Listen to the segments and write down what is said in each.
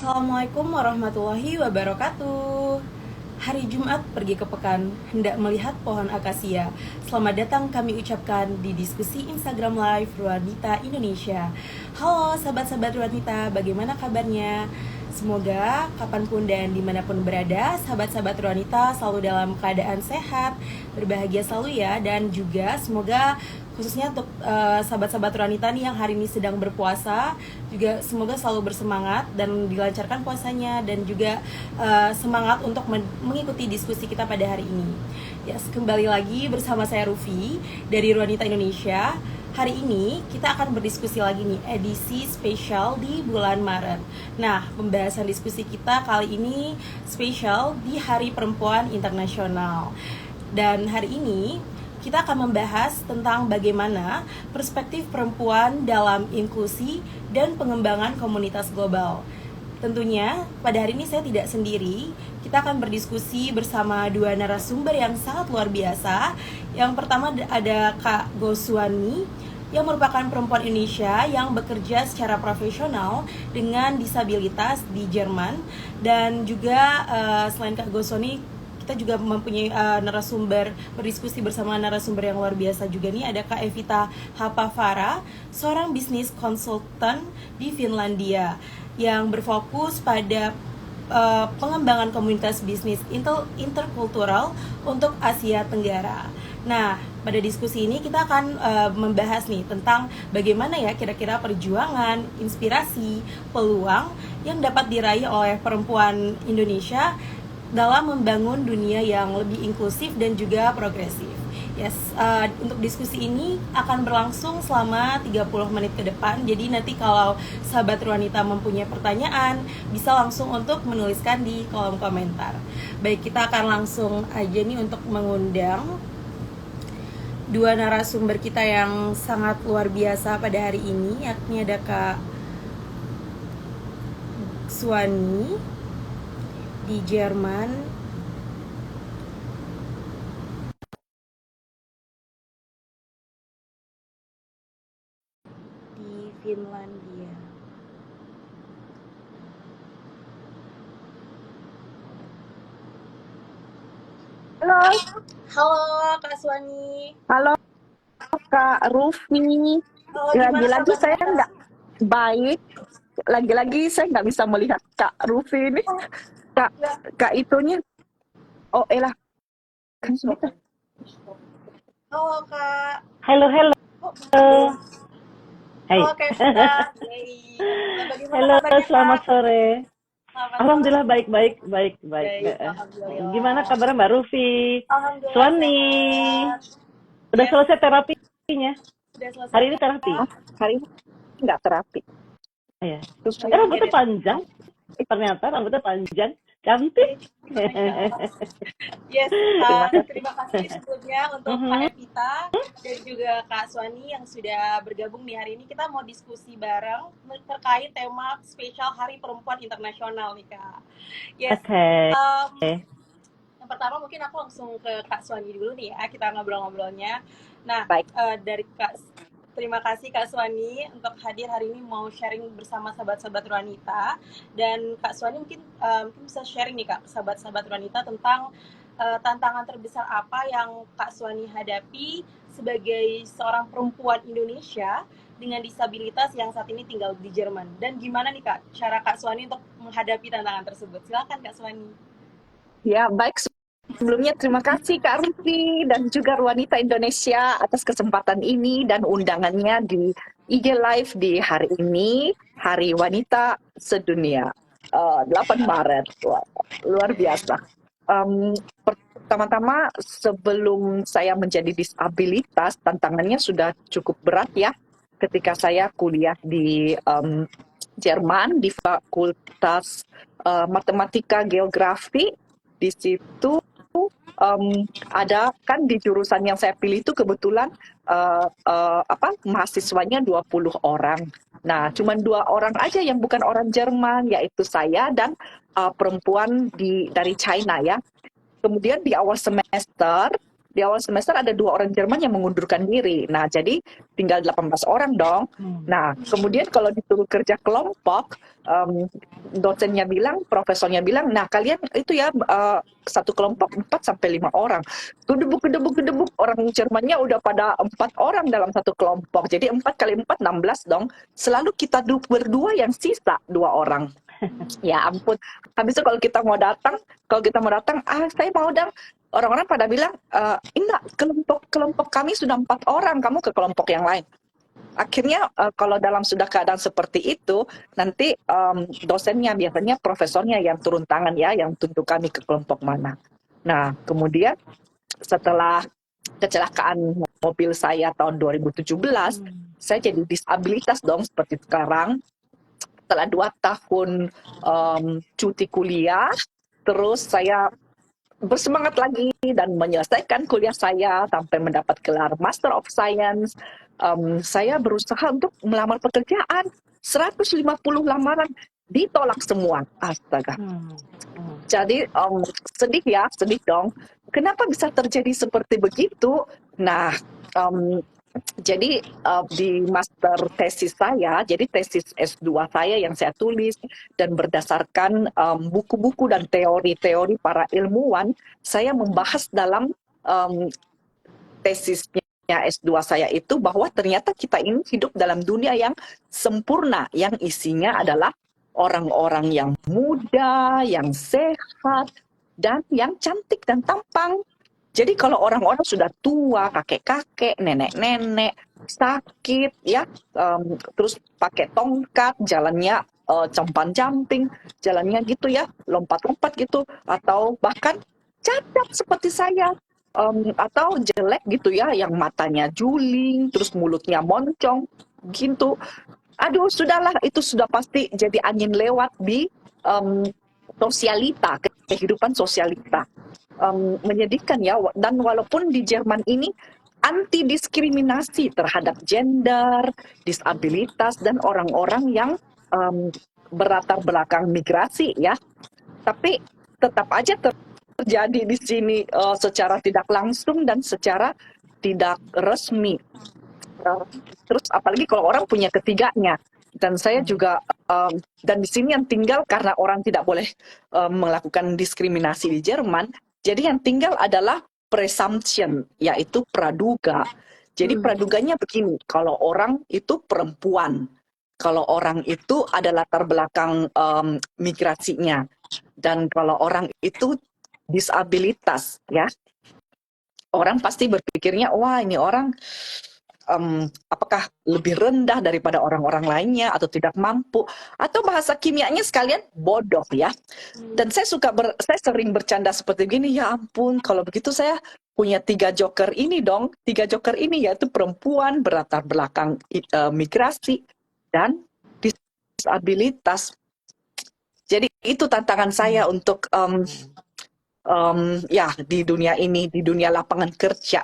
Assalamualaikum warahmatullahi wabarakatuh. Hari Jumat pergi ke pekan, hendak melihat pohon akasia. Selamat datang kami ucapkan di diskusi Instagram Live Ruanita Indonesia. Halo sahabat-sahabat Ruanita, bagaimana kabarnya? Semoga kapanpun dan dimanapun berada, sahabat-sahabat Ruanita selalu dalam keadaan sehat, berbahagia selalu ya. Dan juga semoga khususnya untuk sahabat-sahabat Ruanita nih yang hari ini sedang berpuasa, juga semoga selalu bersemangat dan dilancarkan puasanya, dan juga semangat untuk mengikuti diskusi kita pada hari ini. Ya, kembali lagi bersama saya Rufi dari Ruanita Indonesia. Hari ini kita akan berdiskusi lagi nih, edisi spesial di bulan Maret. Nah, pembahasan diskusi kita kali ini spesial di Hari Perempuan Internasional. Dan hari ini kita akan membahas tentang bagaimana perspektif perempuan dalam inklusi dan pengembangan komunitas global. Tentunya pada hari ini saya tidak sendiri. Kita akan berdiskusi bersama dua narasumber yang sangat luar biasa. Yang pertama ada Kak Goswani, yang merupakan perempuan Indonesia yang bekerja secara profesional dengan disabilitas di Jerman. Dan juga selain Kak Goswani, kita juga mempunyai narasumber, berdiskusi bersama narasumber yang luar biasa juga nih. Ada Kak Evita Hapavara, seorang bisnis konsultan di Finlandia yang berfokus pada pengembangan komunitas bisnis interkultural untuk Asia Tenggara. Nah, pada diskusi ini kita akan membahas nih tentang bagaimana ya kira-kira perjuangan, inspirasi, peluang yang dapat diraih oleh perempuan Indonesia dalam membangun dunia yang lebih inklusif dan juga progresif. Yes, untuk diskusi ini akan berlangsung selama 30 menit ke depan. Jadi nanti kalau sahabat Ruanita mempunyai pertanyaan, bisa langsung untuk menuliskan di kolom komentar. Baik, kita akan langsung aja nih untuk mengundang dua narasumber kita yang sangat luar biasa pada hari ini, yakni ada Kak Suwani di Jerman, di Finlandia. Halo, Halo Kak Suwani. halo Kak Rufi. Halo, gimana Lagi-lagi kabar saya Kak? nggak baik. Lagi-lagi saya nggak bisa melihat Kak Rufi ini. Kak itunya. Oh, elah. Kan sudah. Halo Kak. Halo, halo. Oh, Hai. halo Kak Evita. Bagaimana Halo, kabarnya selamat Kak? sore. Selamat Alhamdulillah sore. baik. Baik, alhamdulillah. Gimana kabarnya Mbak Rufi? Alhamdulillah Suwani, sehat. udah Yes, selesai terapinya? sudah selesai. Hari ini terapi? Oh, hari ini nggak terapi. Iya. Terus Rambutnya panjang. Ternyata rambutnya panjang. Cantik. Yes, terima kasih. terima kasih sebelumnya untuk Kak Evita dan juga Kak Suwani yang sudah bergabung di hari ini. Kita mau diskusi bareng terkait tema spesial Hari Perempuan Internasional nih Kak. Yes. Oke. Yang pertama mungkin aku langsung ke Kak Suwani dulu nih ya, kita ngobrol-ngobrolnya. Nah, Baik. dari terima kasih Kak Suwani untuk hadir hari ini mau sharing bersama sahabat-sahabat Ruanita. Dan Kak Suwani mungkin bisa sharing nih Kak, sahabat-sahabat Ruanita tentang tantangan terbesar apa yang Kak Suwani hadapi sebagai seorang perempuan Indonesia dengan disabilitas yang saat ini tinggal di Jerman. Dan gimana nih Kak, cara Kak Suwani untuk menghadapi tantangan tersebut? Silakan Kak Suwani. Ya, baik. Sebelumnya terima kasih Kak Rufi dan juga Ruanita Indonesia atas kesempatan ini dan undangannya di IG Live di hari ini, Hari Wanita Sedunia, 8 Maret. Wah, luar biasa. Pertama-tama sebelum saya menjadi disabilitas, tantangannya sudah cukup berat ya ketika saya kuliah di Jerman di Fakultas Matematika Geografi. Di situ ada kan di jurusan yang saya pilih itu kebetulan mahasiswanya 20 orang. Nah, cuma 2 orang aja yang bukan orang Jerman, yaitu saya dan perempuan dari China ya. Kemudian di awal semester di awal semester ada 2 orang Jerman yang mengundurkan diri. Nah, jadi tinggal 18 orang dong. Nah, kemudian kalau disuruh kerja kelompok, dosennya bilang, profesornya bilang, nah kalian itu ya satu kelompok 4 sampai 5 orang. Gedebuk, orang Jermannya udah pada 4 orang dalam satu kelompok. Jadi 4 kali 4, 16 dong. Selalu kita berdua yang sisa 2 orang. Ya ampun. Habis itu kalau kita mau datang, saya mau dong. Orang-orang pada bilang, enggak, kelompok kami sudah 4 orang, kamu ke kelompok yang lain. Akhirnya kalau dalam sudah keadaan seperti itu, nanti dosennya, biasanya profesornya yang turun tangan ya, yang tunjuk kami ke kelompok mana. Nah, kemudian setelah kecelakaan mobil saya tahun 2017, saya jadi disabilitas dong seperti sekarang. Setelah 2 tahun cuti kuliah, terus saya bersemangat lagi dan menyelesaikan kuliah saya sampai mendapat gelar Master of Science. Saya berusaha untuk melamar pekerjaan. 150 lamaran ditolak semua. Astaga. Jadi sedih dong. Kenapa bisa terjadi seperti begitu? Nah, jadi di master tesis saya, jadi tesis S2 saya yang saya tulis dan berdasarkan buku-buku dan teori-teori para ilmuwan, saya membahas dalam tesisnya S2 saya itu bahwa ternyata kita ini hidup dalam dunia yang sempurna, yang isinya adalah orang-orang yang muda, yang sehat, dan yang cantik dan tampang. Jadi kalau orang-orang sudah tua, kakek-kakek, nenek-nenek, sakit, ya, terus pakai tongkat, jalannya compang-camping, jalannya gitu ya, lompat-lompat gitu, atau bahkan cacat seperti saya, atau jelek gitu ya, yang matanya juling, terus mulutnya moncong, gitu. Aduh, sudahlah, itu sudah pasti jadi angin lewat di sosialita, kehidupan sosialita. Menyedihkan ya, dan walaupun di Jerman ini anti diskriminasi terhadap gender, disabilitas, dan orang-orang yang berlatar belakang migrasi ya, tapi tetap aja terjadi di sini secara tidak langsung dan secara tidak resmi. Terus apalagi kalau orang punya ketiganya. Dan saya juga, dan di sini yang tinggal karena orang tidak boleh melakukan diskriminasi di Jerman, jadi yang tinggal adalah presumption, yaitu praduga. Jadi praduganya begini, kalau orang itu perempuan, kalau orang itu ada latar belakang migrasinya, dan kalau orang itu disabilitas, ya, orang pasti berpikirnya, wah ini orang apakah lebih rendah daripada orang-orang lainnya atau tidak mampu, atau bahasa kimianya sekalian bodoh ya. Dan saya sering bercanda seperti gini, ya ampun kalau begitu saya punya 3 joker ini dong. 3 joker ini yaitu perempuan, berlatar belakang migrasi, dan disabilitas. Jadi itu tantangan saya untuk ya di dunia ini, di dunia lapangan kerja.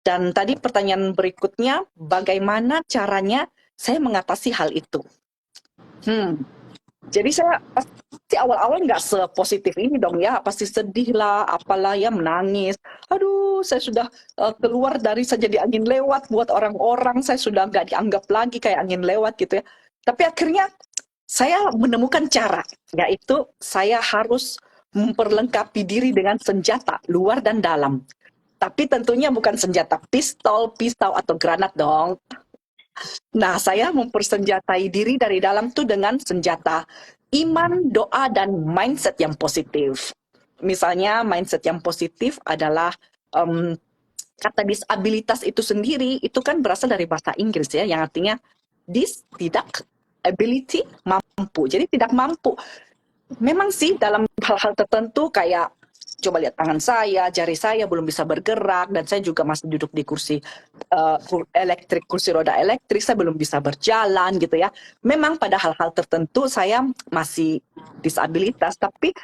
Dan tadi pertanyaan berikutnya, bagaimana caranya saya mengatasi hal itu? Jadi saya pasti awal-awal nggak sepositif ini dong ya, pasti sedih lah, apalah ya, menangis. Aduh, saya sudah keluar dari saya jadi angin lewat buat orang-orang, saya sudah nggak dianggap lagi kayak angin lewat gitu ya. Tapi akhirnya saya menemukan cara, yaitu saya harus memperlengkapi diri dengan senjata luar dan dalam. Tapi tentunya bukan senjata pistol, pisau, atau granat dong. Nah, saya mempersenjatai diri dari dalam tuh dengan senjata iman, doa, dan mindset yang positif. Misalnya mindset yang positif adalah kata disabilitas itu sendiri, itu kan berasal dari bahasa Inggris ya, yang artinya dis, tidak, ability, mampu. Jadi tidak mampu. Memang sih dalam hal-hal tertentu kayak coba lihat tangan saya, jari saya belum bisa bergerak, dan saya juga masih duduk di kursi kursi roda elektrik, saya belum bisa berjalan gitu ya. Memang pada hal-hal tertentu saya masih disabilitas, tapi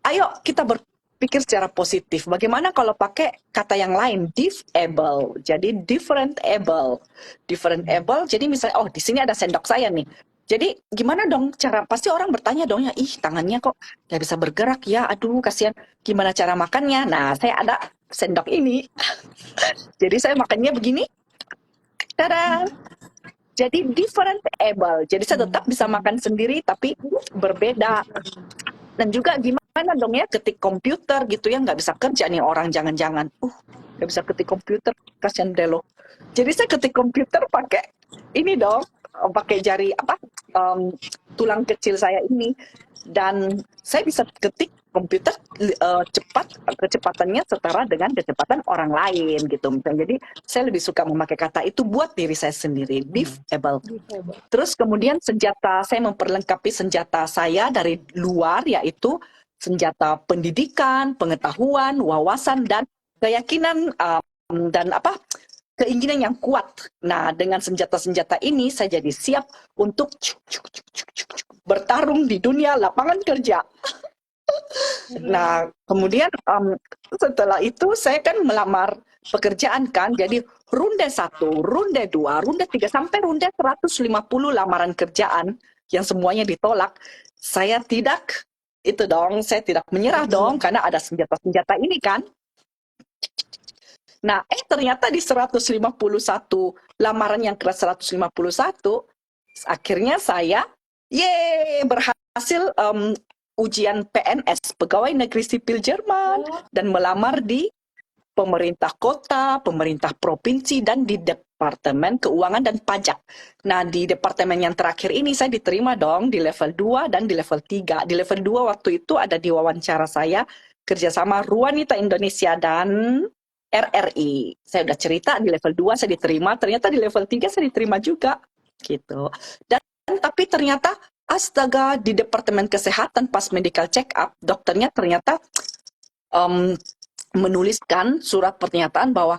ayo kita berpikir secara positif. Bagaimana kalau pakai kata yang lain, disable, jadi different able. Different able, jadi misalnya, oh di sini ada sendok saya nih. Jadi gimana dong cara, pasti orang bertanya dong ya, ih tangannya kok nggak bisa bergerak ya, aduh kasihan, gimana cara makannya? Nah, saya ada sendok ini. Jadi saya makannya begini. Tada! Jadi different able. Jadi saya tetap bisa makan sendiri tapi berbeda. Dan juga gimana dong ya ketik komputer gitu ya, nggak bisa kerja nih orang, jangan-jangan. Nggak bisa ketik komputer, kasihan deh lo. Jadi saya ketik komputer pakai ini dong, pakai jari tulang kecil saya ini. Dan saya bisa ketik komputer cepat, kecepatannya setara dengan kecepatan orang lain gitu. Jadi saya lebih suka memakai kata itu buat diri saya sendiri, able. Terus kemudian senjata, saya memperlengkapi senjata saya dari luar, yaitu senjata pendidikan, pengetahuan, wawasan, dan keyakinan dan keinginan yang kuat. Nah, dengan senjata-senjata ini saya jadi siap untuk bertarung di dunia lapangan kerja. Nah, kemudian setelah itu saya kan melamar pekerjaan kan, jadi runde 1, runde 2, runde 3, sampai runde 150 lamaran kerjaan yang semuanya ditolak. Saya tidak menyerah dong, karena ada senjata-senjata ini kan. Nah, ternyata di 151 lamaran yang ke 151, akhirnya saya berhasil ujian PNS, Pegawai Negeri Sipil Jerman, dan melamar di pemerintah kota, pemerintah provinsi, dan di Departemen Keuangan dan Pajak. Nah, di departemen yang terakhir ini saya diterima dong di level 2 dan di level 3. Di level 2 waktu itu ada di wawancara saya kerjasama Ruanita Indonesia dan RRI. Saya udah cerita di level 2 saya diterima, ternyata di level 3 saya diterima juga gitu. Dan tapi ternyata astaga, di Departemen Kesehatan pas medical check up, dokternya ternyata menuliskan surat pernyataan bahwa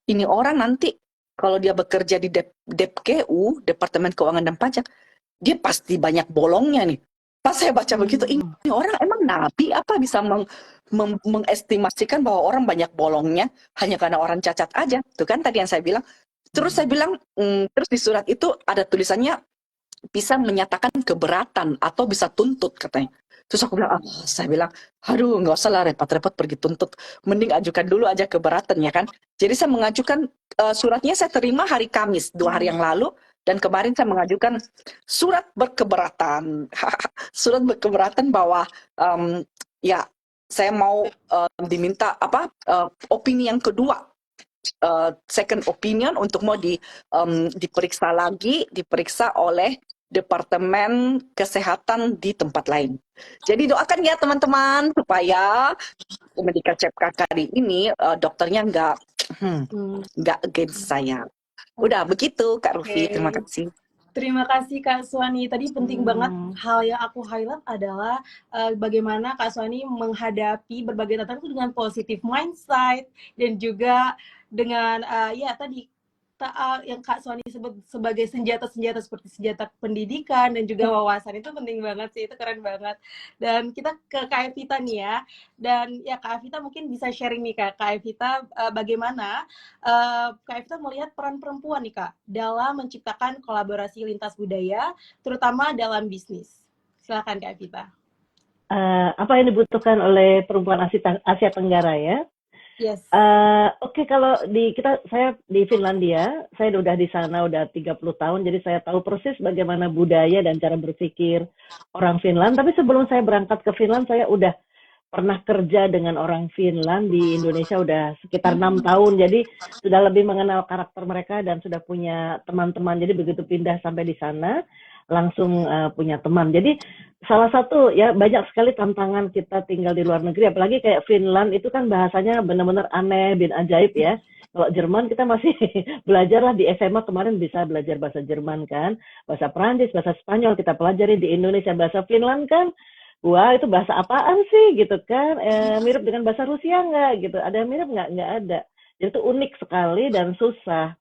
ini orang nanti kalau dia bekerja di DepKU, Departemen Keuangan dan Pajak, dia pasti banyak bolongnya nih. Pas saya baca begitu, ini orang emang nabi apa bisa mengestimasikan bahwa orang banyak bolongnya hanya karena orang cacat aja. Itu kan tadi yang saya bilang. Terus saya bilang, terus di surat itu ada tulisannya bisa menyatakan keberatan atau bisa tuntut katanya. Terus aku bilang, saya bilang, aduh nggak usah lah repot-repot pergi tuntut, mending ajukan dulu aja keberatan ya kan. Jadi saya mengajukan suratnya, saya terima hari Kamis 2 hari yang lalu, dan kemarin saya mengajukan surat berkeberatan, surat berkeberatan bahwa ya saya mau diminta opini yang kedua. Second opinion untuk mau diperiksa oleh Departemen Kesehatan di tempat lain. Jadi doakan ya teman-teman supaya medical check kali ini dokternya nggak against saya. Udah begitu Kak Rufi, terima kasih. Terima kasih Kak Suwani. Tadi penting banget hal yang aku highlight adalah bagaimana Kak Suwani menghadapi berbagai tantangan itu dengan positif mindset, dan juga dengan tadi yang Kak Suwani sebut sebagai senjata-senjata seperti senjata pendidikan dan juga wawasan. Itu penting banget sih, itu keren banget. Dan kita ke Kak Evita nih ya. Dan ya Kak Evita mungkin bisa sharing nih Kak Evita, bagaimana Kak Evita melihat peran perempuan nih Kak dalam menciptakan kolaborasi lintas budaya, terutama dalam bisnis. Silakan Kak Evita. Apa yang dibutuhkan oleh perempuan Asia Tenggara ya? Yes. Oke, kalau saya di Finlandia, saya udah di sana udah 30 tahun, jadi saya tahu persis bagaimana budaya dan cara berpikir orang Finland. Tapi sebelum saya berangkat ke Finland, saya udah pernah kerja dengan orang Finland di Indonesia udah sekitar 6 tahun, jadi sudah lebih mengenal karakter mereka dan sudah punya teman-teman. Jadi begitu pindah sampai di sana, langsung punya teman. Jadi salah satu ya, banyak sekali tantangan kita tinggal di luar negeri, apalagi kayak Finland itu kan bahasanya benar-benar aneh, bin ajaib ya. Kalau Jerman kita masih belajar lah, di SMA kemarin bisa belajar bahasa Jerman kan, bahasa Perancis, bahasa Spanyol kita pelajari. Di Indonesia bahasa Finland kan, wah itu bahasa apaan sih gitu kan, mirip dengan bahasa Rusia nggak gitu, ada yang mirip nggak ada. Jadi itu unik sekali dan susah.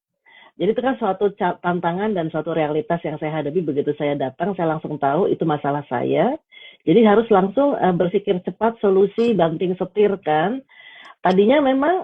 Jadi itu kan suatu tantangan dan suatu realitas yang saya hadapi. Begitu saya datang, saya langsung tahu itu masalah saya. Jadi harus langsung berpikir cepat, solusi, banting setir kan. Tadinya memang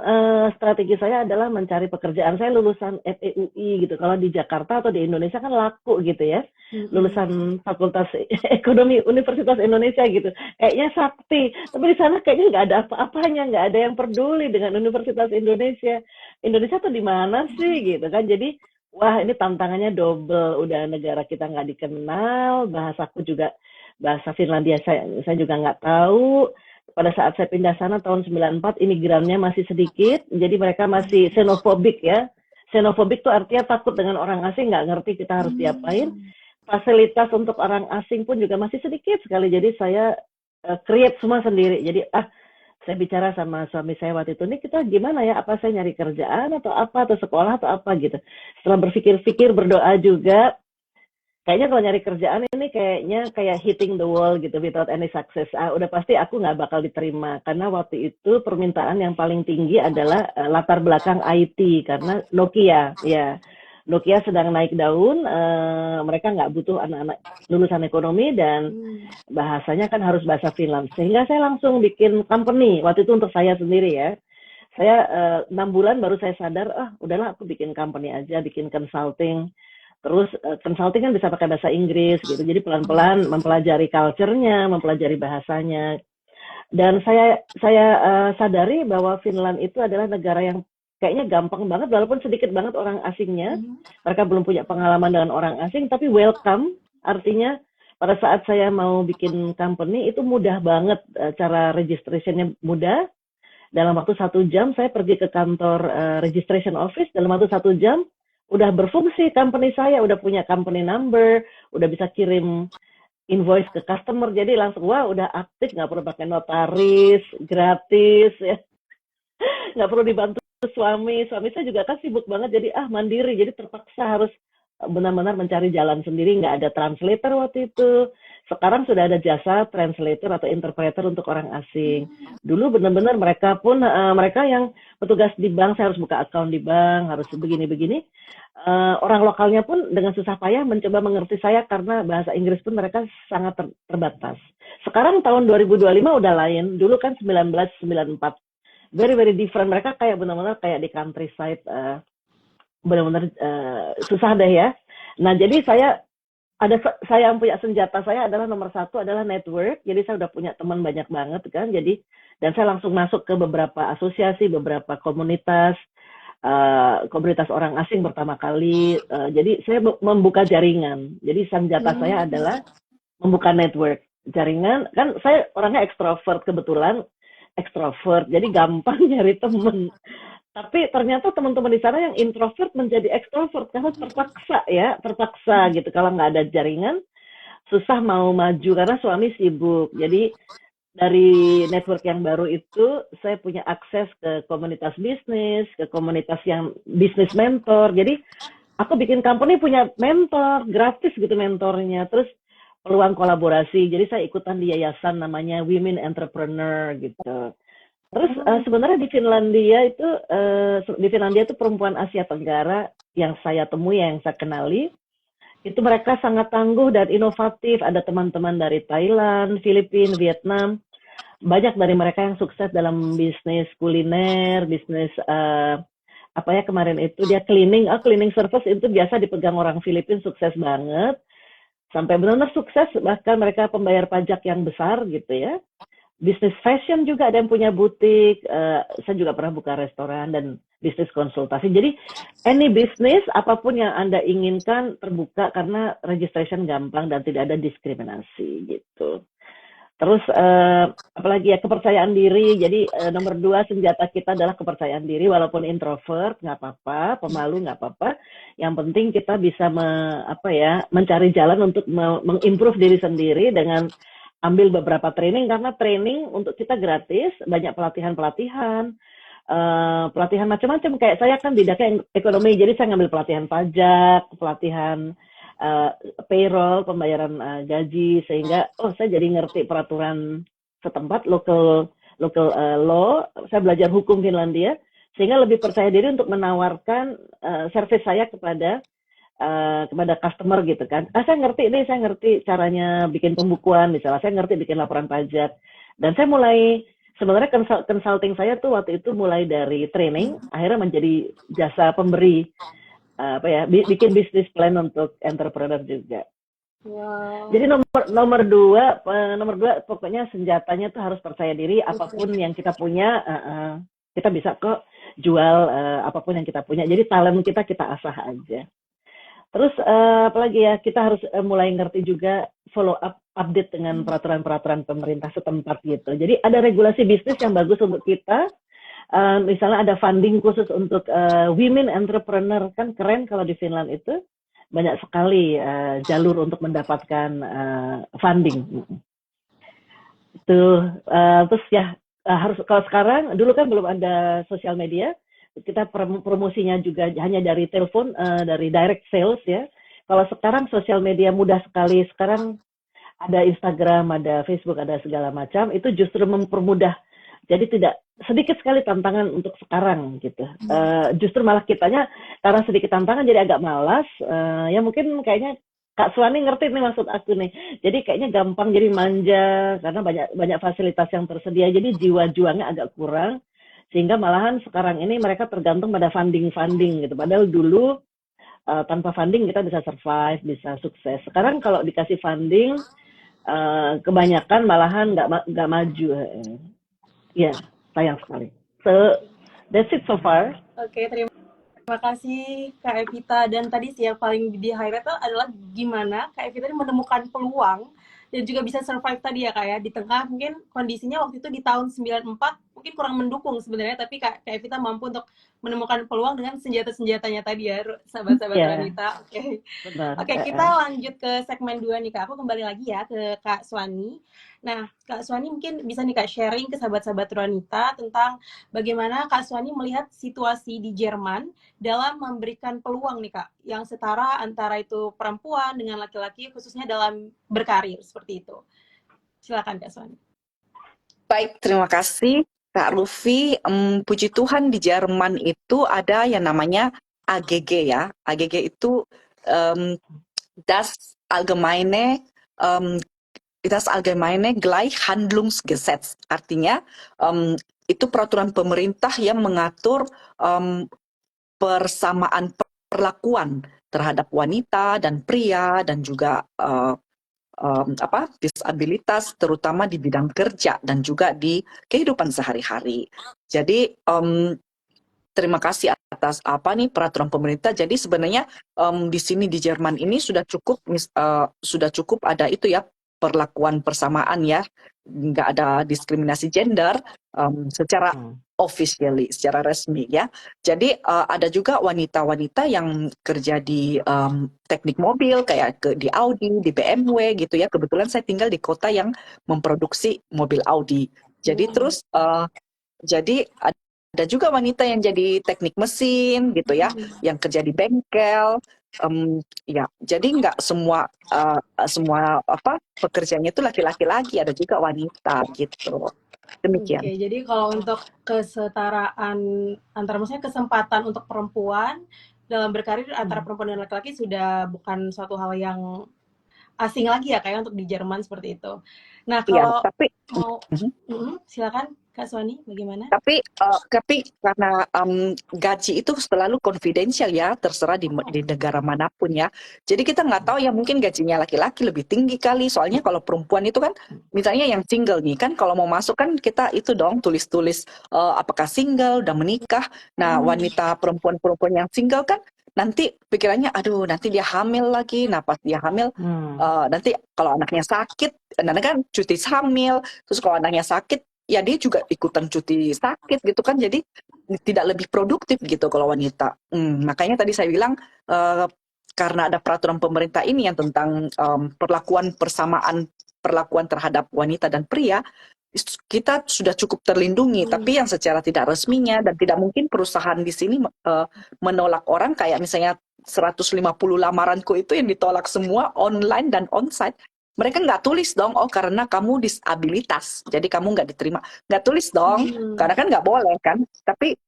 strategi saya adalah mencari pekerjaan. Saya lulusan FEUI gitu. Kalau di Jakarta atau di Indonesia kan laku gitu ya. Lulusan Fakultas Ekonomi Universitas Indonesia gitu. Kayaknya sakti. Tapi di sana kayaknya nggak ada apa-apanya, nggak ada yang peduli dengan Universitas Indonesia. Indonesia tuh di mana sih gitu kan. Jadi wah ini tantangannya double. Udah negara kita nggak dikenal, bahasaku juga bahasa Finlandia saya juga nggak tahu. Pada saat saya pindah sana tahun 94, imigrannya masih sedikit, jadi mereka masih xenofobik ya. Xenofobik itu artinya takut dengan orang asing, nggak ngerti kita harus diapain. Fasilitas untuk orang asing pun juga masih sedikit sekali, jadi saya create semua sendiri. Jadi saya bicara sama suami saya waktu itu, ini kita gimana ya, apa saya nyari kerjaan atau apa, atau sekolah atau apa gitu. Setelah berpikir-pikir, berdoa juga, kayaknya kalau nyari kerjaan ini kayaknya kayak hitting the wall gitu without any success. Udah pasti aku nggak bakal diterima karena waktu itu permintaan yang paling tinggi adalah latar belakang IT karena Nokia ya. Nokia sedang naik daun, mereka nggak butuh anak-anak lulusan ekonomi dan bahasanya kan harus bahasa Finland. Sehingga saya langsung bikin company waktu itu untuk saya sendiri ya. Saya 6 bulan baru saya sadar, udahlah aku bikin company aja, bikin consulting. Terus consulting kan bisa pakai bahasa Inggris gitu. Jadi pelan-pelan mempelajari culture-nya, mempelajari bahasanya. Dan saya sadari bahwa Finland itu adalah negara yang kayaknya gampang banget walaupun sedikit banget orang asingnya. Mereka belum punya pengalaman dengan orang asing tapi welcome. Artinya pada saat saya mau bikin company itu mudah banget, cara registration-nya mudah. Dalam waktu 1 jam saya pergi ke kantor registration office, dalam waktu 1 jam udah berfungsi company saya, udah punya company number, udah bisa kirim invoice ke customer, jadi langsung wah udah aktif, nggak perlu pakai notaris, gratis ya, nggak perlu dibantu suami saya juga kan sibuk banget, jadi mandiri, jadi terpaksa harus benar-benar mencari jalan sendiri, nggak ada translator waktu itu. Sekarang sudah ada jasa translator atau interpreter untuk orang asing. Dulu benar-benar mereka yang petugas di bank, saya harus buka account di bank, harus begini-begini. Orang lokalnya pun dengan susah payah mencoba mengerti saya karena bahasa Inggris pun mereka sangat terbatas. Sekarang tahun 2025 udah lain. Dulu kan 1994. Very very different. Mereka kayak benar-benar kayak di countryside, benar-benar susah deh ya. Nah jadi saya yang punya senjata saya adalah nomor 1 adalah network. Jadi saya udah punya teman banyak banget kan. Jadi dan saya langsung masuk ke beberapa asosiasi, beberapa komunitas orang asing pertama kali. Jadi saya membuka jaringan. Jadi senjata saya adalah membuka network, jaringan. Kan saya orangnya ekstrovert kebetulan, jadi gampang nyari temen. Tapi ternyata teman-teman di sana yang introvert menjadi ekstrovert karena terpaksa gitu. Kalau nggak ada jaringan, susah mau maju karena suami sibuk. Jadi dari network yang baru itu, saya punya akses ke komunitas bisnis, ke komunitas yang bisnis mentor. Jadi aku bikin company punya mentor, gratis gitu mentornya. Terus peluang kolaborasi. Jadi saya ikutan di yayasan namanya Women Entrepreneur gitu. Terus sebenarnya di Finlandia itu perempuan Asia Tenggara yang saya temui, yang saya kenali, itu mereka sangat tangguh dan inovatif. Ada teman-teman dari Thailand, Filipina, Vietnam. Banyak dari mereka yang sukses dalam bisnis kuliner, bisnis kemarin itu dia cleaning service itu biasa dipegang orang Filipina, sukses banget. Sampai benar-benar sukses, bahkan mereka pembayar pajak yang besar gitu ya. Bisnis fashion juga ada yang punya butik, saya juga pernah buka restoran dan bisnis konsultasi. Jadi any business apapun yang Anda inginkan terbuka karena registration gampang dan tidak ada diskriminasi gitu. Terus apalagi ya, kepercayaan diri. Jadi nomor 2 senjata kita adalah kepercayaan diri, walaupun introvert nggak apa-apa, pemalu nggak apa-apa. Yang penting kita bisa mencari jalan untuk mengimprove diri sendiri dengan ambil beberapa training, karena training untuk kita gratis, banyak pelatihan macam-macam. Kayak saya kan bidangnya ekonomi, jadi saya ngambil pelatihan pajak, pelatihan payroll, pembayaran gaji, sehingga saya jadi ngerti peraturan setempat, local law. Saya belajar hukum Finlandia, sehingga lebih percaya diri untuk menawarkan service saya kepada customer gitu kan. Saya ngerti caranya bikin pembukuan, misalnya saya ngerti bikin laporan pajak, dan saya mulai sebenarnya consulting saya tuh waktu itu mulai dari training, akhirnya menjadi jasa pemberi bikin bisnis plan untuk entrepreneur juga. Wow. Jadi nomor dua pokoknya senjatanya tuh harus percaya diri. Apapun yang kita punya, kita bisa kok jual apapun yang kita punya. Jadi talent kita asah aja. Terus apalagi ya, kita harus mulai ngerti juga follow up update dengan peraturan-peraturan pemerintah setempat gitu. Jadi ada regulasi bisnis yang bagus untuk kita. Misalnya ada funding khusus untuk women entrepreneur, kan keren kalau di Finland itu banyak sekali jalur untuk mendapatkan funding. Itu terus ya harus, kalau sekarang, dulu kan belum ada sosial media, kita promosinya juga hanya dari telepon, dari direct sales ya. Kalau sekarang sosial media mudah sekali, sekarang ada Instagram, ada Facebook, ada segala macam, itu justru mempermudah. Jadi tidak sedikit sekali tantangan untuk sekarang gitu. Justru malah kitanya karena sedikit tantangan jadi agak malas. Ya mungkin kayaknya Kak Suwani ngerti nih maksud aku nih. Jadi kayaknya gampang jadi manja karena banyak fasilitas yang tersedia. Jadi jiwa juangnya agak kurang. Sehingga malahan sekarang ini mereka tergantung pada funding gitu. Padahal dulu tanpa funding kita bisa survive, bisa sukses. Sekarang kalau dikasih funding, kebanyakan malahan nggak maju. Ya, sayang sekali. So, that's it so far. Oke, terima kasih Kak Evita. Dan tadi sih yang paling di highlight adalah gimana Kak Evita menemukan peluang dan juga bisa survive tadi ya Kak ya, di tengah mungkin kondisinya waktu itu di tahun 94 mungkin kurang mendukung sebenarnya, tapi Kak Evita mampu untuk menemukan peluang dengan senjata-senjatanya tadi ya, sahabat-sahabat wanita. Oke, kita lanjut ke segmen 2 nih Kak. Aku kembali lagi ya ke Kak Suwani. Nah, Kak Suwani mungkin bisa nih Kak sharing ke sahabat-sahabat wanita tentang bagaimana Kak Suwani melihat situasi di Jerman dalam memberikan peluang nih Kak, yang setara antara itu perempuan dengan laki-laki, khususnya dalam berkarir, seperti itu. Silakan Kak Suwani. Baik, terima kasih Kak Rufi. Puji Tuhan di Jerman itu ada yang namanya AGG ya. AGG itu Das Allgemeine Gleichhandlungsgesetz. Artinya itu peraturan pemerintah yang mengatur persamaan perlakuan terhadap wanita dan pria dan juga disabilitas, terutama di bidang kerja dan juga di kehidupan sehari-hari. Jadi terima kasih atas peraturan pemerintah. Jadi sebenarnya di sini di Jerman ini sudah cukup ada itu ya, perlakuan persamaan ya, nggak ada diskriminasi gender secara officially, secara resmi ya. Jadi ada juga wanita-wanita yang kerja di teknik mobil kayak di Audi, di BMW gitu ya. Kebetulan saya tinggal di kota yang memproduksi mobil Audi. Jadi terus jadi ada juga wanita yang jadi teknik mesin gitu ya, yang kerja di bengkel. Ya, jadi nggak semua pekerjaannya itu laki-laki lagi, ada juga wanita gitu. Demikian. Oke, jadi kalau untuk kesetaraan antara maksudnya kesempatan untuk perempuan dalam berkarir antara perempuan dan laki-laki sudah bukan suatu hal yang asing lagi ya kayak untuk di Jerman seperti itu. Nah, kalau silakan Kak Suwani, bagaimana? Tapi karena gaji itu selalu confidential ya, terserah di negara manapun ya. Jadi kita nggak tahu ya, mungkin gajinya laki-laki lebih tinggi kali. Soalnya kalau perempuan itu kan, misalnya yang single nih kan, kalau mau masuk kan kita itu dong tulis-tulis apakah single, udah menikah. Nah, wanita perempuan yang single kan nanti pikirannya, aduh nanti dia hamil lagi. Nah pas dia hamil, nanti kalau anaknya sakit, nanti kan cuti hamil. Terus kalau anaknya sakit, ya dia juga ikutan cuti sakit gitu kan, jadi tidak lebih produktif gitu kalau wanita. Makanya tadi saya bilang karena ada peraturan pemerintah ini yang tentang perlakuan terhadap wanita dan pria, kita sudah cukup terlindungi. Tapi yang secara tidak resminya, dan tidak mungkin perusahaan di sini menolak orang, kayak misalnya 150 lamaranku itu yang ditolak semua online dan onsite. Mereka nggak tulis dong, oh karena kamu disabilitas, jadi kamu nggak diterima. Nggak tulis dong, karena kan nggak boleh kan. Tapi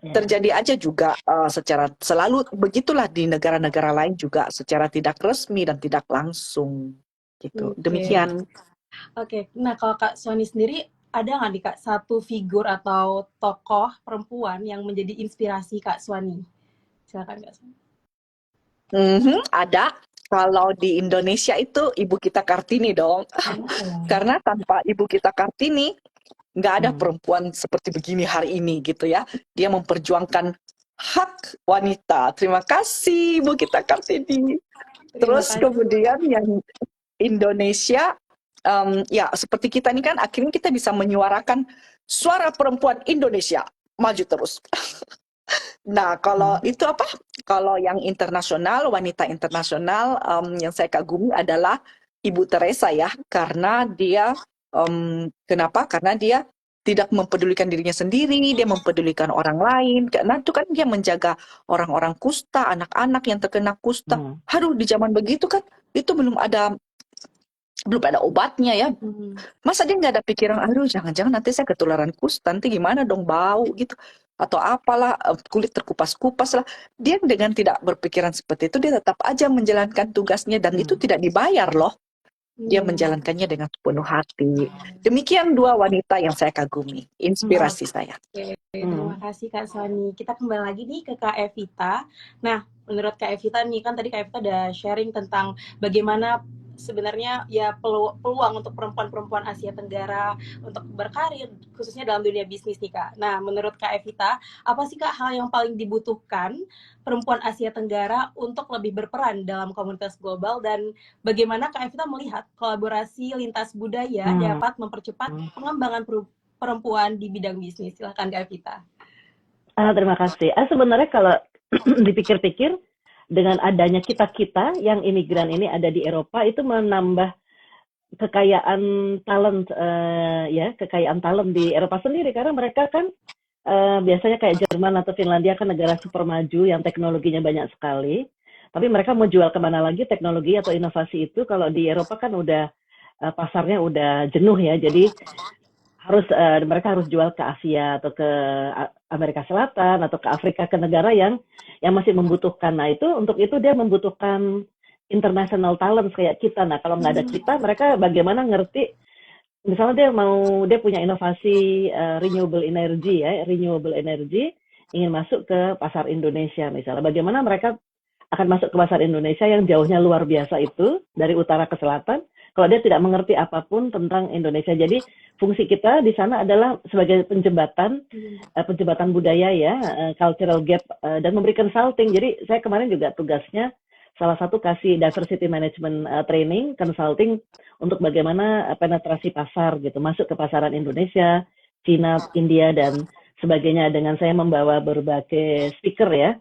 terjadi aja juga secara selalu begitulah di negara-negara lain juga secara tidak resmi dan tidak langsung gitu. Demikian. Oke. Nah kalau Kak Suwani sendiri ada nggak nih Kak satu figur atau tokoh perempuan yang menjadi inspirasi Kak Swani? Silakan Kak Swani. Ada. Kalau di Indonesia itu Ibu kita Kartini dong. Oh. Karena tanpa Ibu kita Kartini, nggak ada Hmm. perempuan seperti begini hari ini gitu ya. Dia memperjuangkan hak wanita. Terima kasih Ibu kita Kartini. Terima Terus kasih. kemudian yang Indonesia, ya seperti kita ini kan akhirnya kita bisa menyuarakan suara perempuan Indonesia maju terus. Nah, kalau itu apa? Kalau yang internasional, wanita internasional yang saya kagumi adalah Ibu Teresa ya, karena dia kenapa? Karena dia tidak mempedulikan dirinya sendiri, dia mempedulikan orang lain. Karena itu kan dia menjaga orang-orang kusta, anak-anak yang terkena kusta. Aduh, di zaman begitu kan itu belum ada obatnya ya. Masa dia nggak ada pikiran, aduh jangan-jangan nanti saya ketularan kusta, nanti gimana dong bau gitu. Atau apalah, kulit terkupas-kupas lah. Dia dengan tidak berpikiran seperti itu, dia tetap aja menjalankan tugasnya dan itu tidak dibayar loh. Dia menjalankannya dengan sepenuh hati. Demikian dua wanita yang saya kagumi, inspirasi saya. Oke, terima kasih Kak Swani. Kita kembali lagi nih ke Kak Evita. Nah, menurut Kak Evita nih, kan tadi Kak Evita udah sharing tentang bagaimana sebenarnya ya peluang untuk perempuan-perempuan Asia Tenggara untuk berkarir, khususnya dalam dunia bisnis nih Kak. Nah, menurut Kak Evita, apa sih Kak hal yang paling dibutuhkan perempuan Asia Tenggara untuk lebih berperan dalam komunitas global, dan bagaimana Kak Evita melihat kolaborasi lintas budaya dapat mempercepat pengembangan perempuan di bidang bisnis? Silahkan Kak Evita. Terima kasih. Sebenarnya kalau dipikir-pikir, dengan adanya kita-kita yang imigran ini ada di Eropa, itu menambah kekayaan talent, kekayaan talent di Eropa sendiri, karena mereka kan biasanya kayak Jerman atau Finlandia kan negara super maju yang teknologinya banyak sekali, tapi mereka mau jual kemana lagi teknologi atau inovasi itu kalau di Eropa kan udah pasarnya udah jenuh ya, jadi mereka harus jual ke Asia atau ke Amerika Selatan atau ke Afrika, ke negara yang masih membutuhkan. Nah, untuk itu dia membutuhkan international talent kayak kita. Nah, kalau nggak ada kita, mereka bagaimana ngerti, misalnya dia punya inovasi renewable energy ingin masuk ke pasar Indonesia misalnya. Bagaimana mereka akan masuk ke pasar Indonesia yang jauhnya luar biasa itu dari utara ke selatan, kalau dia tidak mengerti apapun tentang Indonesia. Jadi fungsi kita di sana adalah sebagai penjembatan budaya ya, cultural gap, dan memberi consulting. Jadi saya kemarin juga tugasnya salah satu kasih diversity management training, consulting untuk bagaimana penetrasi pasar gitu, masuk ke pasaran Indonesia, Cina, India dan sebagainya, dengan saya membawa berbagai speaker ya.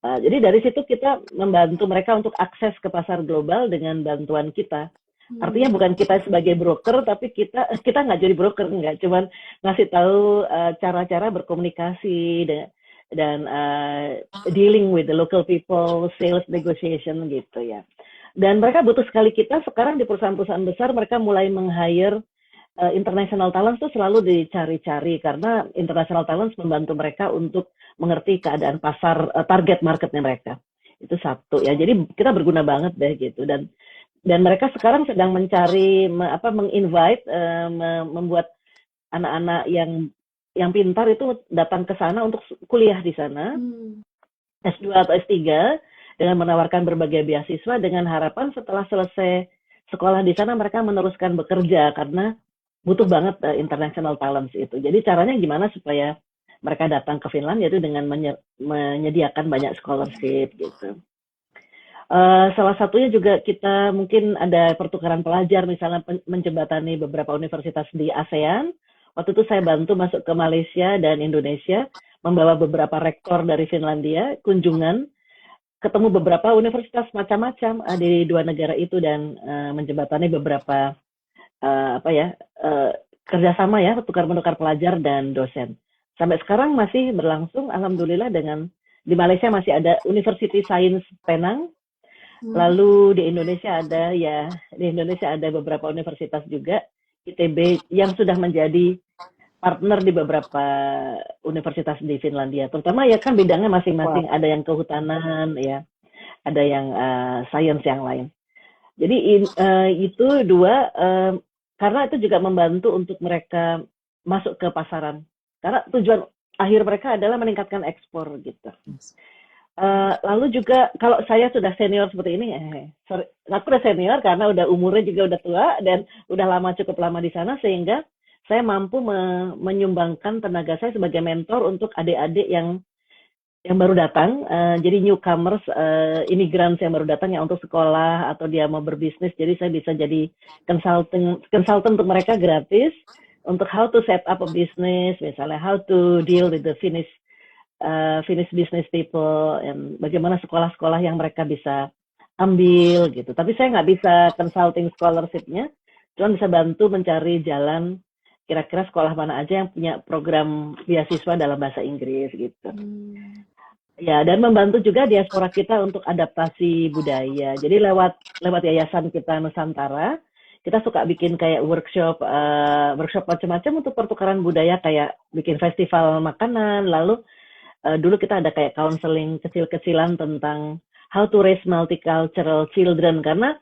Jadi dari situ kita membantu mereka untuk akses ke pasar global dengan bantuan kita. Artinya bukan kita sebagai broker, tapi kita nggak jadi broker, nggak, cuman ngasih tahu cara-cara berkomunikasi dan dealing with the local people, sales negotiation gitu ya. Dan mereka butuh sekali kita. Sekarang di perusahaan-perusahaan besar mereka mulai meng-hire international talent tuh selalu dicari-cari, karena international talent membantu mereka untuk mengerti keadaan pasar, target marketnya mereka. Itu satu ya. Jadi kita berguna banget deh gitu. Dan mereka sekarang sedang mencari menginvite, membuat anak-anak yang pintar itu datang ke sana untuk kuliah di sana, S2 atau S3, dengan menawarkan berbagai beasiswa dengan harapan setelah selesai sekolah di sana mereka meneruskan bekerja, karena butuh banget international talents itu. Jadi caranya gimana supaya mereka datang ke Finland, yaitu dengan menyediakan banyak scholarship gitu. Salah satunya juga kita mungkin ada pertukaran pelajar, misalnya menjembatani beberapa universitas di ASEAN. Waktu itu saya bantu masuk ke Malaysia dan Indonesia, membawa beberapa rektor dari Finlandia kunjungan, ketemu beberapa universitas macam-macam di dua negara itu, dan menjembatani beberapa kerjasama ya, tukar-menukar pelajar dan dosen. Sampai sekarang masih berlangsung, alhamdulillah. Di Malaysia masih ada University Science Penang. Lalu di Indonesia ada beberapa universitas juga, ITB yang sudah menjadi partner di beberapa universitas di Finlandia. Terutama ya kan bidangnya masing-masing, ada yang kehutanan ya, ada yang sains yang lain. Jadi itu dua, karena itu juga membantu untuk mereka masuk ke pasaran. Karena tujuan akhir mereka adalah meningkatkan ekspor gitu. Lalu juga kalau saya sudah senior seperti ini, sorry, aku udah senior karena udah umurnya juga udah tua dan udah cukup lama di sana, sehingga saya mampu menyumbangkan tenaga saya sebagai mentor untuk adik-adik yang baru datang, jadi newcomers, immigrants yang baru datang yang untuk sekolah atau dia mau berbisnis. Jadi saya bisa jadi consultant untuk mereka gratis untuk how to set up a business, misalnya how to deal with the Finnish business people, and bagaimana sekolah-sekolah yang mereka bisa ambil gitu. Tapi saya nggak bisa consulting scholarship-nya, cuma bisa bantu mencari jalan kira-kira sekolah mana aja yang punya program beasiswa dalam bahasa Inggris gitu. Ya, dan membantu juga diaspora kita untuk adaptasi budaya. Jadi lewat yayasan kita Nusantara, kita suka bikin kayak workshop macam-macam untuk pertukaran budaya, kayak bikin festival makanan, lalu dulu kita ada kayak counseling kecil-kecilan tentang how to raise multicultural children, karena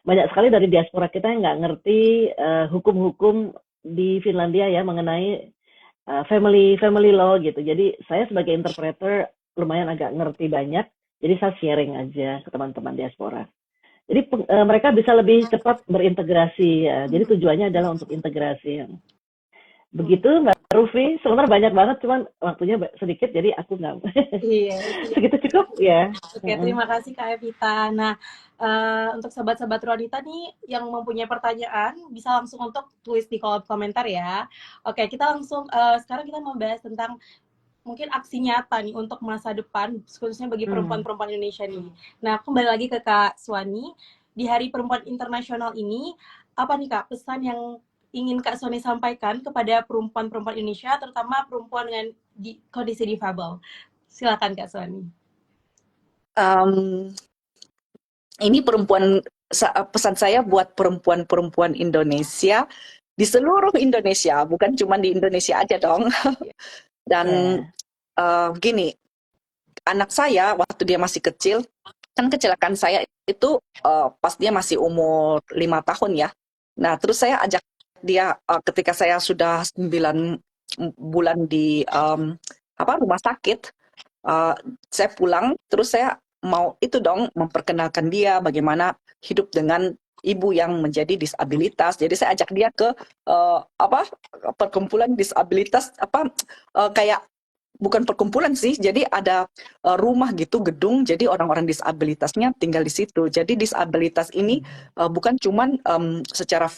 banyak sekali dari diaspora kita yang nggak ngerti hukum-hukum di Finlandia ya mengenai family law gitu. Jadi saya sebagai interpreter lumayan agak ngerti banyak, jadi saya sharing aja ke teman-teman diaspora. Jadi mereka bisa lebih cepat berintegrasi ya. Jadi tujuannya adalah untuk integrasi. Begitu Mbak Rufi, sebenarnya banyak banget, cuman waktunya sedikit, jadi aku nggak. Iya. Segitu cukup ya. Oke, terima kasih Kak Evita. Nah, untuk sahabat-sahabat Ruanita nih yang mempunyai pertanyaan, bisa langsung untuk tulis di kolom komentar ya. Oke, kita langsung, sekarang kita membahas tentang mungkin aksi nyata nih untuk masa depan, khususnya bagi perempuan-perempuan Indonesia nih. Nah, kembali lagi ke Kak Suwani, di Hari Perempuan Internasional ini, apa nih Kak pesan yang ingin Kak Suwani sampaikan kepada perempuan-perempuan Indonesia, terutama perempuan dengan kondisi difabel? Silakan Kak Suwani. Ini pesan saya buat perempuan-perempuan Indonesia di seluruh Indonesia, bukan cuma di Indonesia aja dong. Dan gini, anak saya waktu dia masih kecil, kan kecelakaan saya itu pas dia masih umur 5 tahun ya. Nah, terus saya ajak dia ketika saya sudah 9 bulan di rumah sakit, saya pulang, terus saya mau itu dong memperkenalkan dia bagaimana hidup dengan ibu yang menjadi disabilitas. Jadi saya ajak dia ke perkumpulan disabilitas, kayak bukan perkumpulan sih, jadi ada rumah gitu, gedung, jadi orang-orang disabilitasnya tinggal di situ. Jadi disabilitas ini bukan cuman secara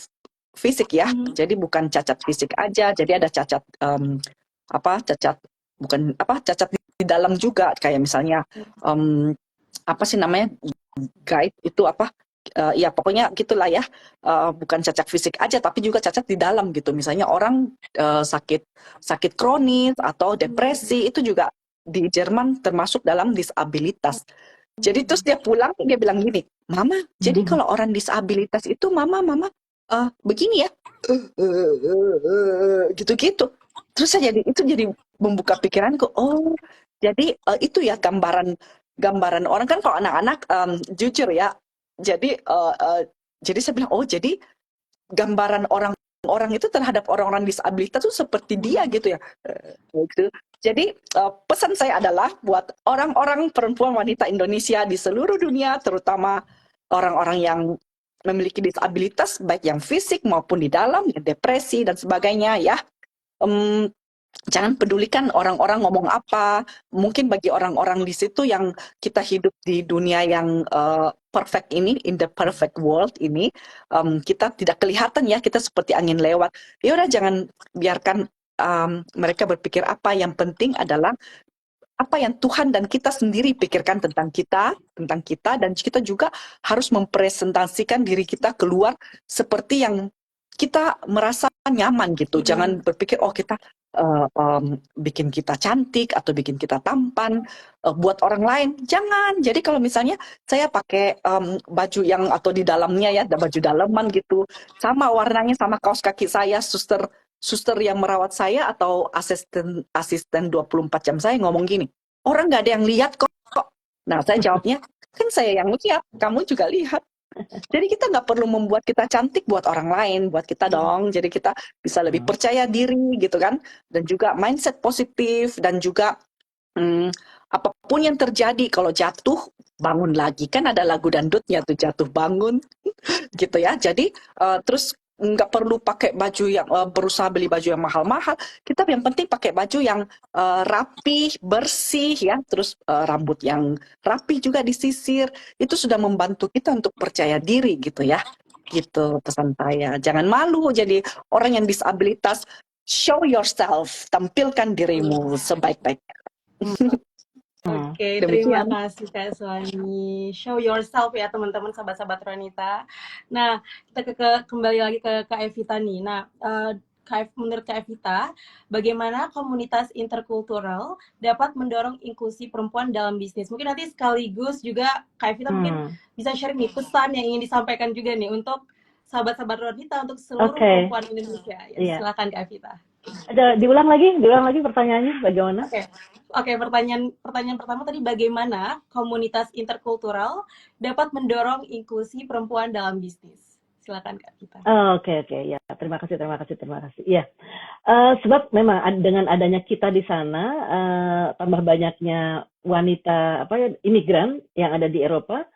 fisik ya, jadi bukan cacat fisik aja, jadi ada cacat cacat di dalam juga, kayak misalnya guide itu ya pokoknya gitulah ya, bukan cacat fisik aja tapi juga cacat di dalam gitu. Misalnya orang sakit kronis atau depresi, itu juga di Jerman termasuk dalam disabilitas. Jadi terus dia pulang, dia bilang gini, Mama, jadi kalau orang disabilitas itu mama begini ya, gitu-gitu. Terus itu jadi membuka pikiranku, oh jadi itu ya gambaran orang kan. Kalau anak-anak jujur ya, jadi saya bilang, oh jadi gambaran orang itu terhadap orang-orang disabilitas itu seperti dia gitu ya. Gitu. Jadi pesan saya adalah buat orang-orang perempuan wanita Indonesia di seluruh dunia, terutama orang-orang yang memiliki disabilitas baik yang fisik maupun di dalam, yang depresi dan sebagainya ya. Jangan pedulikan orang-orang ngomong apa. Mungkin bagi orang-orang di situ yang kita hidup di dunia yang perfect ini, in the perfect world ini, kita tidak kelihatan ya, kita seperti angin lewat. Ya udah, jangan biarkan mereka berpikir apa. Yang penting adalah apa yang Tuhan dan kita sendiri pikirkan tentang kita, dan kita juga harus mempresentasikan diri kita keluar seperti yang kita merasa nyaman gitu. Jangan berpikir, oh kita bikin kita cantik atau bikin kita tampan buat orang lain. Jangan. Jadi kalau misalnya saya pakai baju yang atau di dalamnya ya, ada baju dalaman gitu, sama warnanya sama kaos kaki saya, suster yang merawat saya atau asisten 24 jam saya ngomong gini, orang nggak ada yang lihat kok. Nah, saya jawabnya, kan saya yang lihat, kamu juga lihat. Jadi kita nggak perlu membuat kita cantik buat orang lain, buat kita dong. Jadi kita bisa lebih percaya diri gitu kan. Dan juga mindset positif dan juga apapun yang terjadi kalau jatuh bangun lagi. Kan ada lagu dangdutnya tuh jatuh bangun gitu ya. Jadi terus nggak perlu pakai baju yang berusaha beli baju yang mahal-mahal. Kita yang penting pakai baju yang rapih, bersih ya. Terus rambut yang rapih juga disisir. Itu sudah membantu kita untuk percaya diri gitu ya. Gitu pesan saya. Jangan malu jadi orang yang disabilitas. Show yourself, tampilkan dirimu sebaik-baiknya. Oke, terima Demikian. kasih Kak Suwani. Show yourself ya teman-teman, sahabat-sahabat Ronita. Nah, kita kembali lagi ke Kak Evita nih. Nah, menurut Kak Evita, bagaimana komunitas interkultural dapat mendorong inklusi perempuan dalam bisnis? Mungkin nanti sekaligus juga Kak Evita mungkin bisa share nih pesan yang ingin disampaikan juga nih untuk sahabat-sahabat Ronita, untuk seluruh perempuan Indonesia. Ya, silakan Kak Evita. Diulang lagi pertanyaannya bagaimana? Oke, pertanyaan pertama tadi, bagaimana komunitas interkultural dapat mendorong inklusi perempuan dalam bisnis? Silakan Kak Vita. Oke, ya, terima kasih. Ya, sebab memang dengan adanya kita di sana, tambah banyaknya wanita imigran yang ada di Eropa,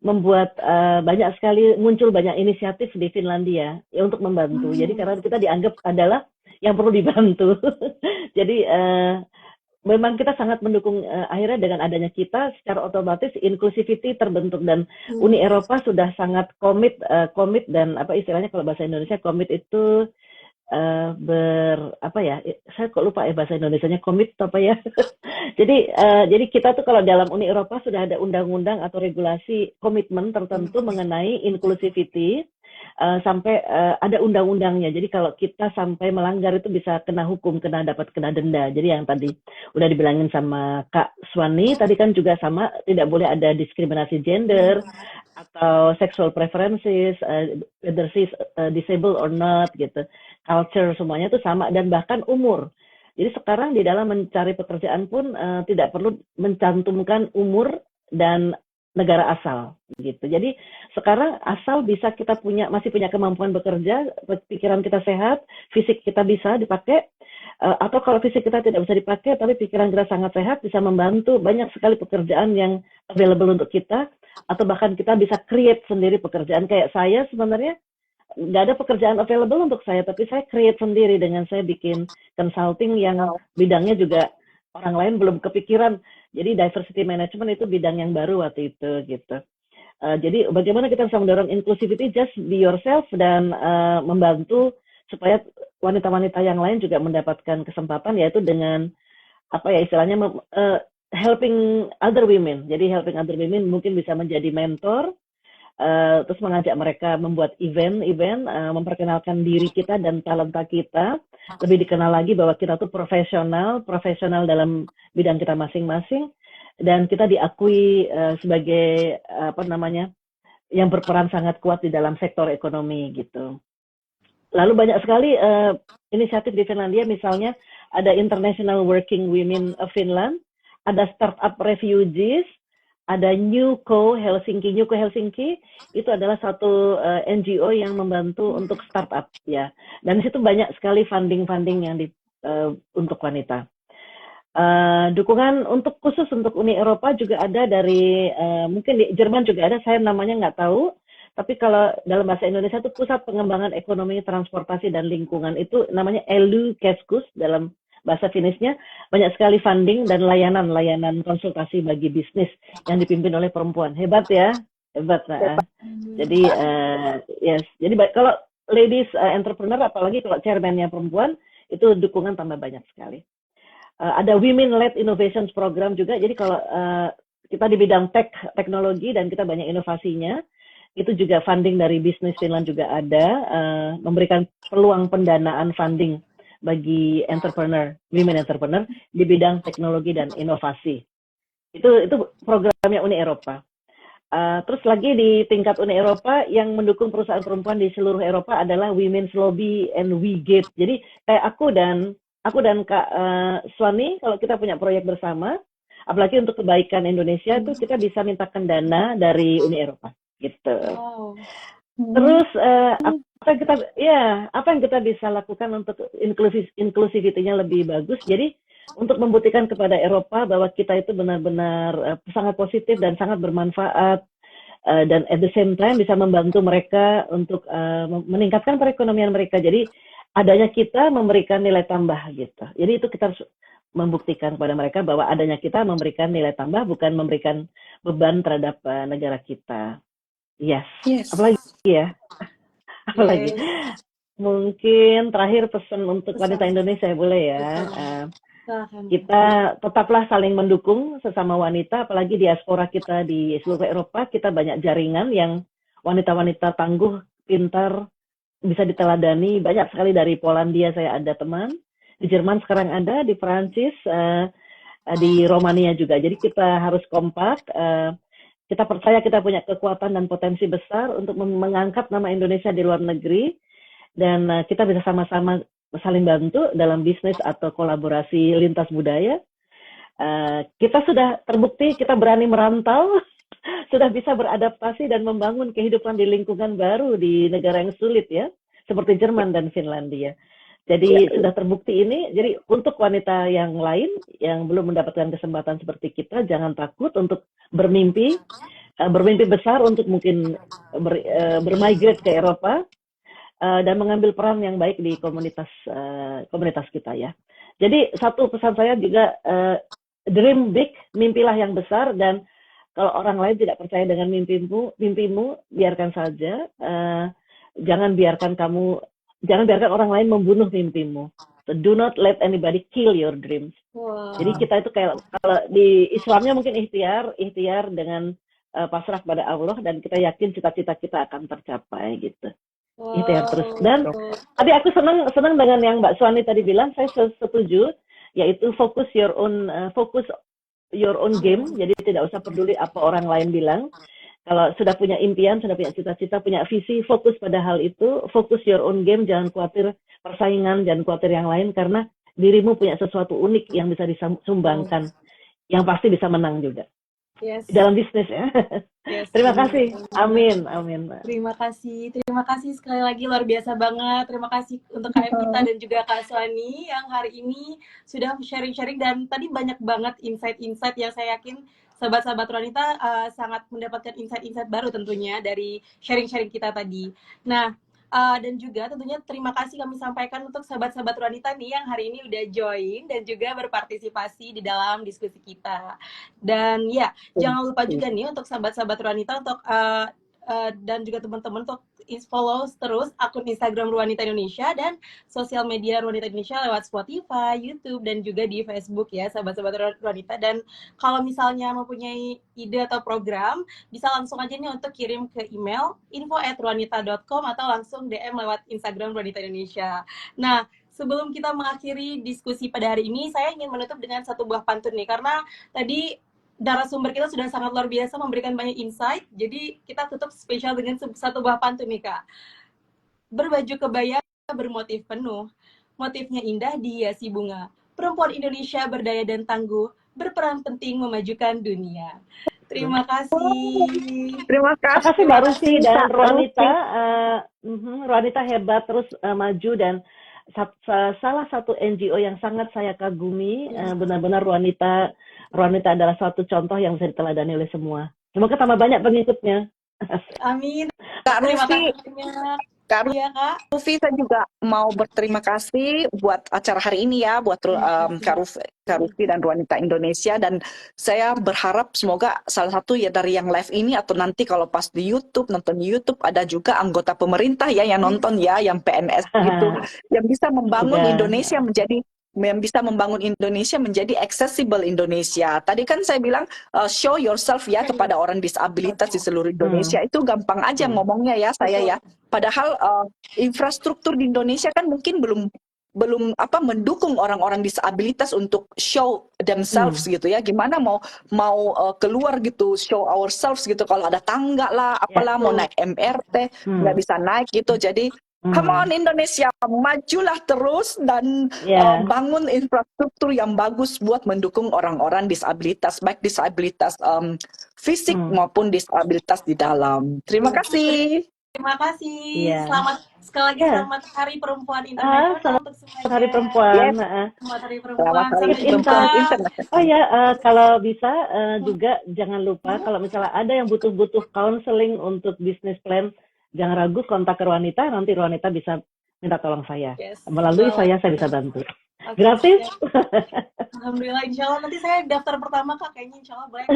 membuat banyak sekali muncul banyak inisiatif di Finlandia ya untuk membantu. Jadi karena kita dianggap adalah yang perlu dibantu. Jadi memang kita sangat mendukung akhirnya dengan adanya kita secara otomatis inclusivity terbentuk dan Uni Eropa sudah sangat komit dan istilahnya kalau bahasa Indonesia komit itu saya kok lupa ya bahasa Indonesianya komit apa ya. jadi kita tuh kalau dalam Uni Eropa sudah ada undang-undang atau regulasi komitmen tertentu mengenai inclusivity. Sampai ada undang-undangnya. Jadi kalau kita sampai melanggar itu bisa kena hukum, dapat kena denda. Jadi yang tadi udah dibilangin sama Kak Suwani, tadi kan juga sama, tidak boleh ada diskriminasi gender atau sexual preferences, whether she's disabled or not gitu. Culture semuanya itu sama dan bahkan umur. Jadi sekarang di dalam mencari pekerjaan pun tidak perlu mencantumkan umur dan negara asal gitu. Jadi sekarang asal bisa kita masih punya kemampuan bekerja, pikiran kita sehat, fisik kita bisa dipakai, atau kalau fisik kita tidak bisa dipakai tapi pikiran kita sangat sehat, bisa membantu banyak sekali pekerjaan yang available untuk kita, atau bahkan kita bisa create sendiri pekerjaan. Kayak saya sebenarnya nggak ada pekerjaan available untuk saya, tapi saya create sendiri dengan saya bikin consulting yang bidangnya juga orang lain belum kepikiran. Jadi diversity management itu bidang yang baru waktu itu gitu. Jadi bagaimana kita bisa mendorong inclusivity, just be yourself dan membantu supaya wanita-wanita yang lain juga mendapatkan kesempatan, yaitu dengan istilahnya helping other women. Jadi helping other women mungkin bisa menjadi mentor, terus mengajak mereka membuat event, memperkenalkan diri kita dan talenta kita, lebih dikenal lagi bahwa kita tuh profesional dalam bidang kita masing-masing, dan kita diakui sebagai yang berperan sangat kuat di dalam sektor ekonomi gitu. Lalu banyak sekali inisiatif di Finlandia, misalnya ada International Working Women of Finland, ada Startup Refugees, ada Newco Helsinki. Itu adalah satu NGO yang membantu untuk startup ya. Dan di situ banyak sekali funding yang untuk wanita. Dukungan khusus untuk Uni Eropa juga ada dari mungkin di Jerman juga ada, saya namanya nggak tahu. Tapi kalau dalam bahasa Indonesia itu Pusat Pengembangan Ekonomi Transportasi dan Lingkungan, itu namanya ELY-keskus dalam bahasa Finnish-nya. Banyak sekali funding dan layanan konsultasi bagi bisnis yang dipimpin oleh perempuan. Hebat ya, hebat. Jadi yes, jadi kalau ladies entrepreneur, apalagi kalau chairman-nya perempuan, itu dukungan tambah banyak sekali. Ada Women Led Innovations Program juga. Jadi kalau kita di bidang teknologi dan kita banyak inovasinya, itu juga funding dari Business Finland juga ada, memberikan peluang pendanaan funding bagi women entrepreneur di bidang teknologi dan inovasi. Itu programnya Uni Eropa. Terus lagi di tingkat Uni Eropa yang mendukung perusahaan perempuan di seluruh Eropa adalah Women's Lobby and WeGate. Jadi kayak aku dan Kak Suwani, kalau kita punya proyek bersama, apalagi untuk kebaikan Indonesia, itu kita bisa mintakan dana dari Uni Eropa. gitu. Wow. Terus apa yang kita bisa lakukan untuk inklusivitinya lebih bagus? Jadi untuk membuktikan kepada Eropa bahwa kita itu benar-benar sangat positif dan sangat bermanfaat, dan at the same time bisa membantu mereka untuk meningkatkan perekonomian mereka. Jadi adanya kita memberikan nilai tambah gitu. Jadi itu kita harus membuktikan kepada mereka bahwa adanya kita memberikan nilai tambah, bukan memberikan beban terhadap negara kita. Yes. Apalagi ya? Apalagi? Yes. Mungkin terakhir pesan untuk Pesan. wanita Indonesia, boleh ya? Silahkan. Kita tetaplah saling mendukung sesama wanita, apalagi diaspora kita di seluruh Eropa. Kita banyak jaringan yang wanita-wanita tangguh, pintar, bisa diteladani. Banyak sekali dari Polandia saya ada teman, di Jerman sekarang ada, di Prancis, di Romania juga. Jadi kita harus kompak. Kita percaya kita punya kekuatan dan potensi besar untuk mengangkat nama Indonesia di luar negeri, dan kita bisa sama-sama saling bantu dalam bisnis atau kolaborasi lintas budaya. Kita sudah terbukti kita berani merantau, sudah bisa beradaptasi dan membangun kehidupan di lingkungan baru di negara yang sulit ya, seperti Jerman dan Finlandia. Jadi sudah terbukti ini. Jadi untuk wanita yang lain yang belum mendapatkan kesempatan seperti kita, jangan takut untuk bermimpi besar untuk mungkin bermigrate ke Eropa dan mengambil peran yang baik di komunitas kita ya. Jadi satu pesan saya juga, dream big, mimpilah yang besar, dan kalau orang lain tidak percaya dengan mimpimu, biarkan saja. Jangan biarkan orang lain membunuh mimpimu. So do not let anybody kill your dreams. Wow. Jadi kita itu kayak, kalau di Islamnya mungkin ikhtiar dengan pasrah pada Allah, dan kita yakin cita-cita kita akan tercapai gitu. Ikhtiar terus. Dan tadi aku senang dengan yang Mbak Suwani tadi bilang, saya setuju, yaitu focus your own game. Jadi tidak usah peduli apa orang lain bilang. Kalau sudah punya impian, sudah punya cita-cita, punya visi, fokus pada hal itu. Fokus your own game, jangan khawatir persaingan, jangan khawatir yang lain, karena dirimu punya sesuatu unik yang bisa disumbangkan, yang pasti bisa menang juga. Yes. Dalam bisnis ya. Yes. Terima kasih. Amin. Terima kasih sekali lagi, luar biasa banget. Terima kasih untuk KM kita dan juga Kak Suwani yang hari ini sudah sharing-sharing, dan tadi banyak banget insight-insight yang saya yakin sahabat-sahabat wanita sangat mendapatkan insight-insight baru tentunya dari sharing-sharing kita tadi. Nah, dan juga tentunya terima kasih kami sampaikan untuk sahabat-sahabat wanita nih yang hari ini udah join dan juga berpartisipasi di dalam diskusi kita. Dan ya, jangan lupa juga nih untuk sahabat-sahabat wanita untuk dan juga teman-teman untuk follow terus akun Instagram Ruanita Indonesia dan sosial media Ruanita Indonesia lewat Spotify, YouTube, dan juga di Facebook ya, sahabat-sahabat Ruanita. Dan kalau misalnya mempunyai ide atau program, bisa langsung aja nih untuk kirim ke email info@ruanita.com atau langsung DM lewat Instagram Ruanita Indonesia. Nah, sebelum kita mengakhiri diskusi pada hari ini, saya ingin menutup dengan satu buah pantun nih, karena tadi narasumber kita sudah sangat luar biasa memberikan banyak insight. Jadi kita tutup spesial dengan satu buah pantun nih Kak. Berbaju kebaya bermotif penuh, motifnya indah dihiasi bunga. Perempuan Indonesia berdaya dan tangguh, berperan penting memajukan dunia. Terima kasih. Terima kasih Mbak Rusi dan Ruanita. Ruanita hebat, terus maju, dan salah satu NGO yang sangat saya kagumi. Benar-benar Ruanita adalah suatu contoh yang bisa diteladani oleh semua. Semoga tambah banyak pengikutnya. Amin. Kak Rufi, Kak Rufi, saya juga mau berterima kasih buat acara hari ini ya, buat Kak Rufi dan Ruanita Indonesia. Dan saya berharap semoga salah satu ya dari yang live ini, atau nanti kalau pas di YouTube, nonton di YouTube, ada juga anggota pemerintah ya yang nonton ya, yang PNS gitu, yang bisa membangun Indonesia menjadi accessible Indonesia. Tadi kan saya bilang show yourself ya kepada orang disabilitas di seluruh Indonesia. Itu gampang aja ngomongnya ya saya ya. Padahal infrastruktur di Indonesia kan mungkin belum mendukung orang-orang disabilitas untuk show themselves gitu ya. Gimana mau keluar gitu, show ourselves gitu, kalau ada tangga lah apalah, mau naik MRT nggak bisa naik gitu. Jadi come on Indonesia, majulah terus dan bangun infrastruktur yang bagus buat mendukung orang-orang disabilitas, baik disabilitas fisik Hmm. maupun disabilitas di dalam. Terima kasih. Terima kasih. Iya. Selamat sekali lagi Iya. selamat Hari Perempuan Internasional Selamat untuk semuanya. Hari Perempuan. Yes, Selamat Hari selamat Perempuan. Hari Sampai Keep in jumpa. Perempuan touch. Internasional. Oh ya, kalau bisa juga jangan lupa kalau misalnya ada yang butuh counseling untuk business plan, jangan ragu kontak ke Ruanita, nanti Ruanita bisa minta tolong saya. Yes. Melalui Boleh. saya bisa bantu. Oke, Gratis. siap. Alhamdulillah, insya Allah nanti saya daftar pertama Kak, kayaknya insya Allah boleh.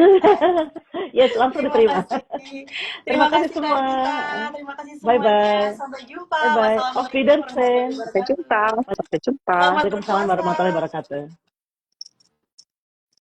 Yes, langsung Terima diterima. kasih. Terima kasih Kak semua. Rita. Terima kasih Bye semuanya. bye. Sampai jumpa. Bye bye. Auf Wassalamualaikum Wiedersehen. warahmatullahi Sampai jumpa. wabarakatuh. Sampai jumpa. Selamat Waalaikumsalam berpuasa. warahmatullahi wabarakatuh.